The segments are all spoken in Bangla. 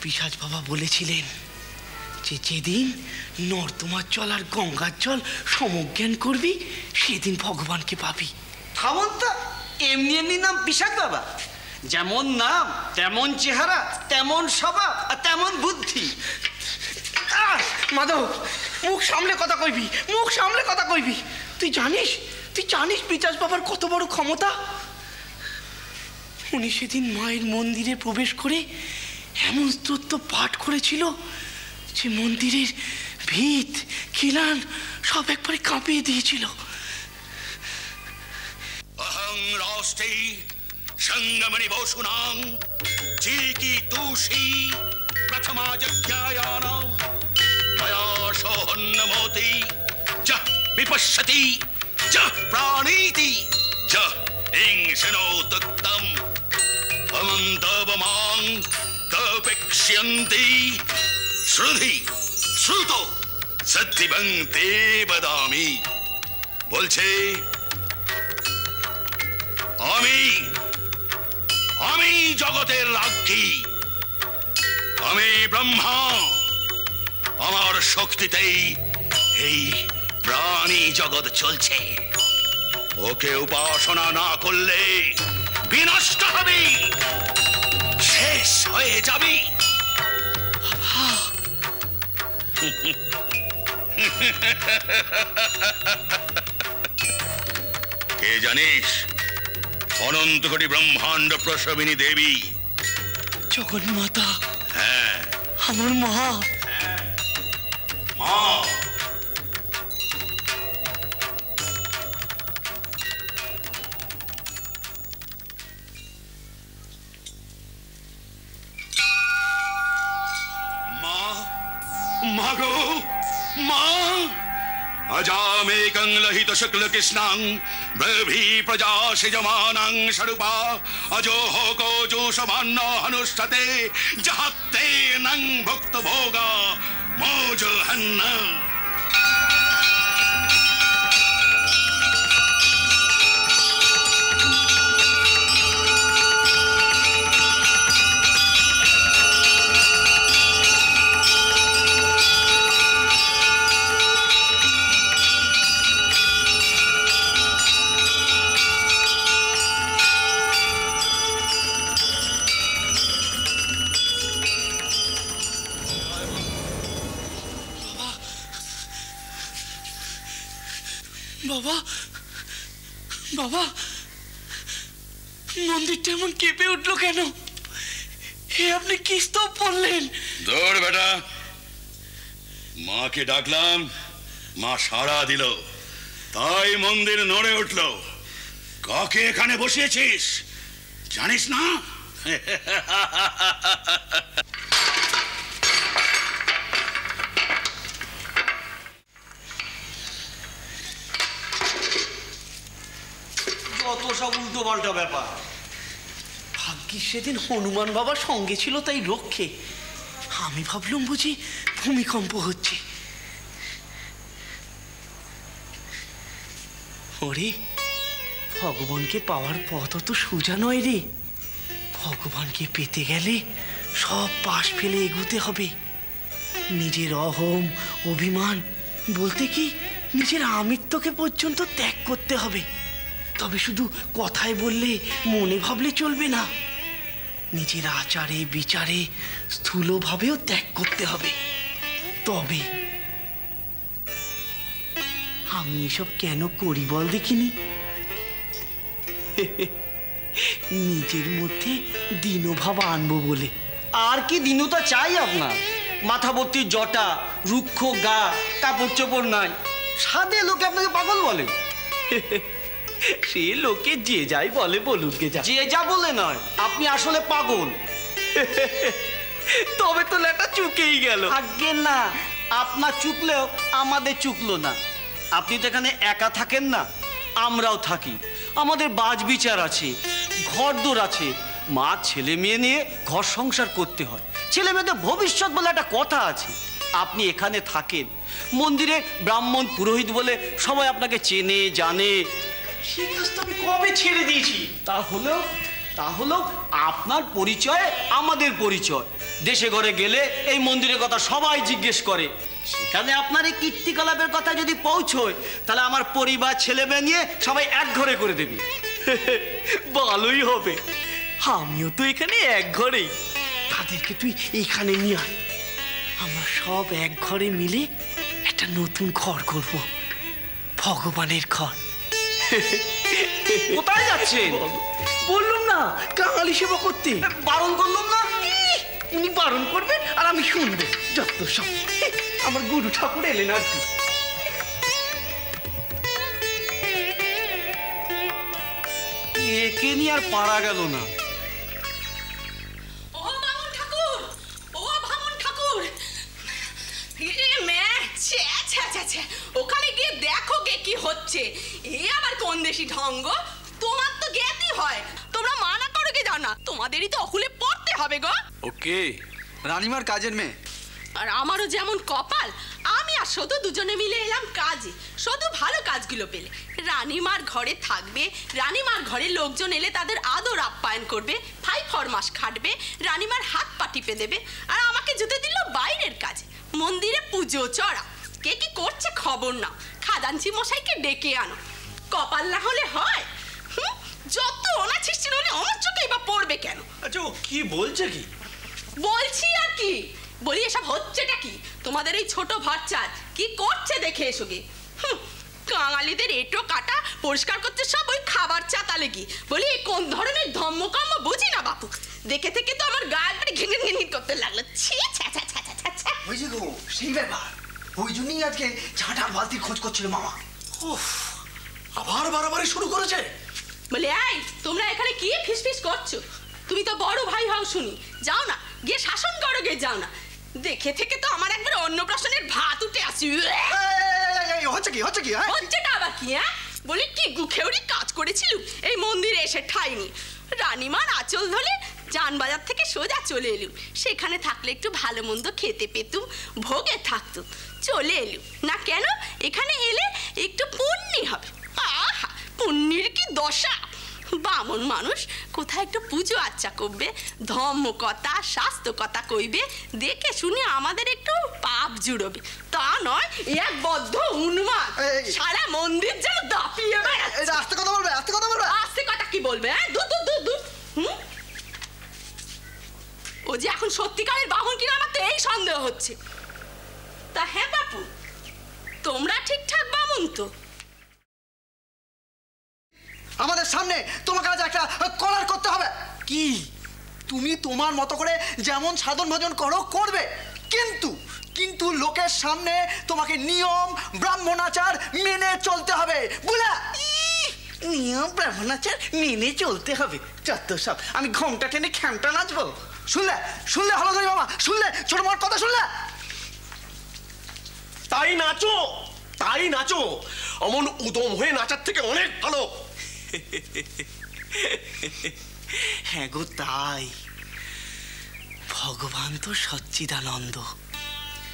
পিশাচ বাবা বলেছিলেন যে যেদিন নর্দমার জল আর গঙ্গার জল সমজ্ঞান করবি সেদিন ভগবানকে পাবি। থামন তো, এমনি এমনি নাম পিশাচ বাবা? যেমন নাম তেমন চেহারা, তেমন স্বভাব আর তেমন বুদ্ধি। মাধব, মুখ সামলে কথা কইবি, মুখ সামলে কথা কইবি। তুই জানিস পিশাচ বাবার কত বড় ক্ষমতা? উনি সেদিন মায়ের মন্দিরে প্রবেশ করে এমন স্তোত্র পাঠ করেছিল যে মন্দিরের ভিত খিলান সব একবারে কাঁপিয়ে দিয়েছিল। অহং রাষ্ট্রে সঙ্গমণি বসুনাং চিকি তুষি প্রথমা যজ্ঞায়ান ময়া সোহন্নমোতি য বিপশ্যতি য প্রাণীতি য ইংশনোতক্তম অমন্তবমাং কপেক্ষ্যন্তি শ্রুধি শ্রুত সত্যিবং তে বদামি। বলছে আমি জগতের রাজ্ঞী, আমি ব্রহ্মা। আমার শক্তিতেই এই প্রাণী জগৎ চলছে। ওকে উপাসনা না করলে বিনষ্ট হবে, শেষ হয়ে যাবি। কে জানিস? অনন্ত কোটি ব্রহ্মাণ্ড প্রসবিনী দেবী জগন্মাতা। হ্যাঁ, আমার মা। মা। মাগো মা, अजामेकं लहित शुक्ल कृष्णां ब्रवी प्रजा सिजमानां शरूपा अजोह को जोषमान्न हनुष्ठते जहत्ते नंग भुक्त भोगा मोज हन्न। বাবা, বাবা, মন্দিরটা এমন কেঁপে উঠলো কেন? হে, আপনি কি স্তব পড়লেন? দৌড় বেটা, মাকে ডাকলাম, মা সাড়া দিল, তাই মন্দির নড়ে উঠল। কাকে এখানে বসিয়েছিস জানিস না? কত সব উল্টো পাল্টা ব্যাপার। ভাগ্যিস সেদিন হনুমান বাবা সঙ্গে ছিল, তাই রক্ষে। আমি ভাবলাম বুঝি ভূমিকম্প হচ্ছে। ওরে, ভগবানকে পাওয়ার পথ তো সোজা নয় রে। ভগবানকে পেতে গেলে সব পাশ ফেলে এগুতে হবে। নিজের অহম অভিমান বলতে কি নিজের আমিত্বকে পর্যন্ত ত্যাগ করতে হবে। তবে শুধু কথায় বললে, মনে ভাবলে চলবে না। নিজের আচারে বিচারে স্থূলভাবেও ত্যাগ করতে হবে। তবে আমি এসব কেন করি বল দেখিনি? নিজের মধ্যে দীনভাব আনবো বলে। আর কি দীনতা চাই আপনার? মাথা ভর্তি জটা, রুক্ষ গা, কাপড় চোপড় নাই, সাদে লোকে আপনাকে পাগল বলে। সে লোকে যে যাই বলে বলুক গে, যে যা বলে নয়, আপনি আসলে পাগল। তবে তো লেটা চুকেই গেল। আজ্ঞে না, আপনার চুকলেও আমাদের চুকলো না। আপনি তো এখানে একা থাকেন না, আমরাও থাকি। আমাদের বাজ বিচার আছে, ঘরদোর আছে, মা ছেলে মেয়ে নিয়ে ঘর সংসার করতে হয়। ছেলে মেয়েদের ভবিষ্যৎ বলে একটা কথা আছে। আপনি এখানে থাকেন, মন্দিরে ব্রাহ্মণ পুরোহিত বলে সবাই আপনাকে চেনে জানে। সে কাজ তো আমি কবে ছেড়ে দিয়েছি। তাহলেও আপনার পরিচয় আমাদের পরিচয়। দেশে ঘরে গেলে এই মন্দিরের কথা সবাই জিজ্ঞেস করে। সেখানে আপনার এই কীর্তিকলাপের কথা যদি পৌঁছয়, তাহলে আমার পরিবার ছেলে মেয়ে নিয়ে সবাই এক ঘরে করে দেবে। ভালোই হবে, আমিও তো এখানে এক ঘরেই। তাদেরকে তুই এখানে নিয়ে আয়, আমরা সব এক ঘরে মিলে একটা নতুন ঘর করব, ভগবানের ঘর। কোথায় যাচ্ছেন? বললাম না, কাঙালি সেবা করতে। বারণ করলাম না? উনি বারণ করবেন আর আমি শুনবো, যত সব। আমার গুরু ঠাকুর এলেন আর কি। একে নিয়ে আর পারা গেল না। ও বামুন ঠাকুর, ও বামুন ঠাকুর, ওখানে গিয়ে দেখো গে কি হচ্ছে। এ আবার কোন দেশি ঢঙ্গ? তোমার তো জ্ঞাতি হয়, তোমরা মানা করো গে যাও না, তোমাদেরই তো অকুলে পড়তে হবে গো। ওকে, রানীমার কাজের মেয়ে। আর আমারও যেমন কপাল, আমি আর শুধু দুজনে মিলে এলাম কাজে, শুধু ভালো কাজগুলো পেলে। রানীমার ঘরে থাকবে, রানীমার ঘরে লোকজন এলে তাদের আদর আপ্যায়ন করবে, ফাই ফরমাস খাটবে, রানীমার হাত পা টিপে দেবে। আর আমাকে যেতে দিল বাইরের কাজে, মন্দিরে পুজো চড়া। কে কি করছে খবর না, খাজাঞ্চি মশাইকে ডেকে আনো। কপাল না হলে হয়? যত অনাছিষ্টি হলে আমার চোখেই বা পড়বে কেন? আচ্ছা, ও কি বলছে কি? বলছি আর কি, বলি এসব হচ্ছেটা কি? তোমাদের এই ছোট ভাচ্চার কি করছে দেখে এসো গে। কাঙালিদের এটো কাটা পরিষ্কার করতে সব ওই খাবার চাতালে কি। বলি কোন ধরনের ধর্মকর্ম বুঝি না বাপু, দেখে থেকে তো আমার গা একবারে ঘিন ঘিন করতে লাগলো। ছি ছ্যা ছ্যা ছ্যা ছ্যা ছ্যা। বুঝলি গো, সেই ব্যাপার। ওই জন্যই আজকে ঝাঁটার বালতির খোঁজ করছিল মামা। উফ, আবার বাড়াবাড়ি শুরু করেছে। বলে এই তোমরা এখানে কি ফিসফিস করছো? তুমি তো বড় ভাই হও শুনি, যাও না গিয়ে শাসন করো গে, যাও না। দেখে থেকে তো আমার একবার অন্নপ্রাশনের ভাত উঠে আসি। হচ্ছে কি হচ্ছে কি? হচ্ছেটা আবার কি? হ্যাঁ বলি কি গুখেউরি কাজ করেছিল এই মন্দিরে এসে ঠাইনি। রানীমার আঁচল ধরে জানবাজার থেকে সোজা চলে এলুম, সেখানে থাকলে একটু ভালো মন্দ খেতে পেতুম, ভোগে থাকতুম। চলে এলুম না কেন, এখানে এলে একটু পুণ্যি হবে। আহা, পুণ্যির কি দশা! বামন মানুষ কোথায় একটু পুজো আচ্চা করবে, ধর্ম কথা স্বাস্থ্য কথা কইবে, দেখে শুনে আমাদের একটু পাপ জুড়বে। তা নয়, এক বদ্ধ উন্মাদ সারা মন্দির যেন দাপিয়ে বেড়াচ্ছে। আস্তে কথা বলবে, আস্তে কথা বলবে। আস্তে কথা কি বলবে? হ্যাঁ দূর দূর দূর দূর। ও যে এখন সত্যিকারের বামন কিনা আমার তো এই সন্দেহ হচ্ছে। তা হ্যাঁ বাপু, তোমরা ঠিকঠাক বামন তো? আমাদের সামনে তোমাকে আজ একটা কলার করতে হবে। কি? তুমি তোমার মতো করে যেমন সাধন ভজন করো করবে, কিন্তু কিন্তু লোকের সামনে তোমাকে নিয়ম ব্রাহ্মণাচার মেনে চলতে হবে, বুঝলা? নিয়ম ব্রাহ্মণাচার মেনে চলতে হবে, যত সব। আমি ঘোমটা টেনে খ্যামটা নাচবো? শুনলে শুনলে হলধরি মামা, শুনলে ছোট মার কথা শুনলে? তাই নাচো, তাই নাচো, অমন উদম হয়ে নাচার থেকে অনেক ভালো। হ্যাঁ গো তাই। ভগবান তো সচ্চিদানন্দ,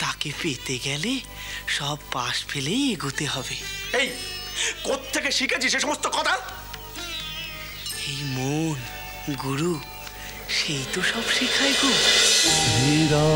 তাকে পেতে গেলে সব পাশ ফেলেই এগোতে হবে। এই কোত্থেকে শিখেছিস সে সমস্ত কথা? এই মন গুরু, সেই তো সব শেখায় গো। ধীরা